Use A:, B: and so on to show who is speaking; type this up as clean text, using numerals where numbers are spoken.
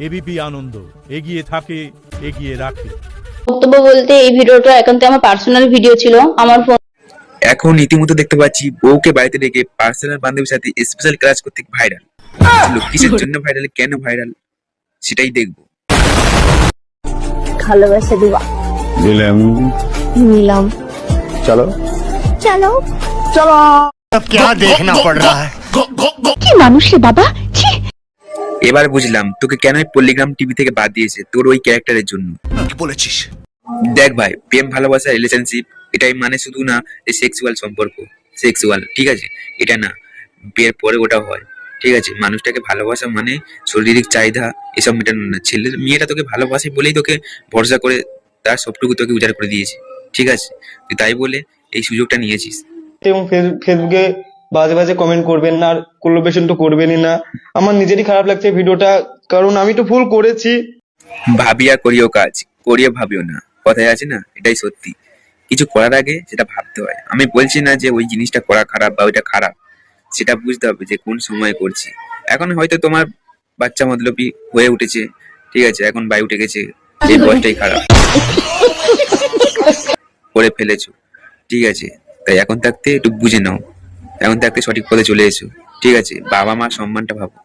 A: ABP আনন্দ, এগিয়ে থাকে, এগিয়ে রাখে।
B: বক্তব্য বলতে এই ভিডিওটা একান্ত আমার পার্সোনাল ভিডিও ছিল। আমার ফোন
C: এখন ইতিমধ্যে দেখতে পাচ্ছি বউকে বাড়িতে রেখে পার্সোনাল বান্ধবীর সাথে স্পেশাল ক্লাস করতে ভাইরাল। কিসের জন্য ভাইরাল, কেন ভাইরাল, সেটাই দেখবো।
B: ভালোবাসা দিবা
D: দিলাম
B: নিলাম
D: চলো
B: চলো
D: চলো अब क्या देखना पड़ रहा है
B: কি মানুষ রে বাবা, ছি।
C: এবার বুঝলাম তোকে কেন পল্লিগ্রাম টিভি থেকে বাদ দিয়েছে, তোর ওই ক্যারেক্টারের জন্য।
D: বলেছিস
C: দেখ ভাই, প্রেম ভালোবাসা রিলেশনশিপ এটাই মানে শুধু না যে সেক্সুয়াল সম্পর্ক, সেক্সুয়াল ঠিক আছে, এটা না, বিয়ের পরে ওটা হয় ঠিক আছে। মানুষটাকে ভালোবাসা মানে শারীরিক চাহিদা এসব মেটানো না। ছেলের মেয়েটা তোকে ভালোবাসে বলেই তোকে ভরসা করে তার সবটুকু তোকে উজাড় করে দিয়েছে ঠিক আছে। তুই তাই বলে এই সুযোগটা নিয়েছিস।
E: এবং ফেসবুকে বাজে বাজে কমেন্ট করবেন না, আর কোলাবোরেশন তো করবেনই না। আমার নিজেরই খারাপ লাগছে ভিডিওটা, কারণ আমি তো ভুল করেছি।
C: ভাবিয়া করিও কাজ, করিয়া ভাবিও না, কথায় আছে না, এটাই সত্যি। কিছু করার আগে সেটা ভাবতে হয়। আমি বলছি না যে ওই জিনিসটা করা খারাপ বা ওইটা খারাপ, সেটা বুঝতে হবে যে কোন সময় করছি। এখন হয়তো তোমার বাচ্চা মতলবি হয়ে উঠেছে ঠিক আছে, এখন বাই উঠে গেছে, এই বয়সটাই খারাপ করে ফেলেছো ঠিক আছে। তাই এখন থাকতে একটু বুঝে নাও, এখন থাকতে সঠিক পথে চলে এসো ঠিক আছে। বাবা মা সম্মানটা ভাবো।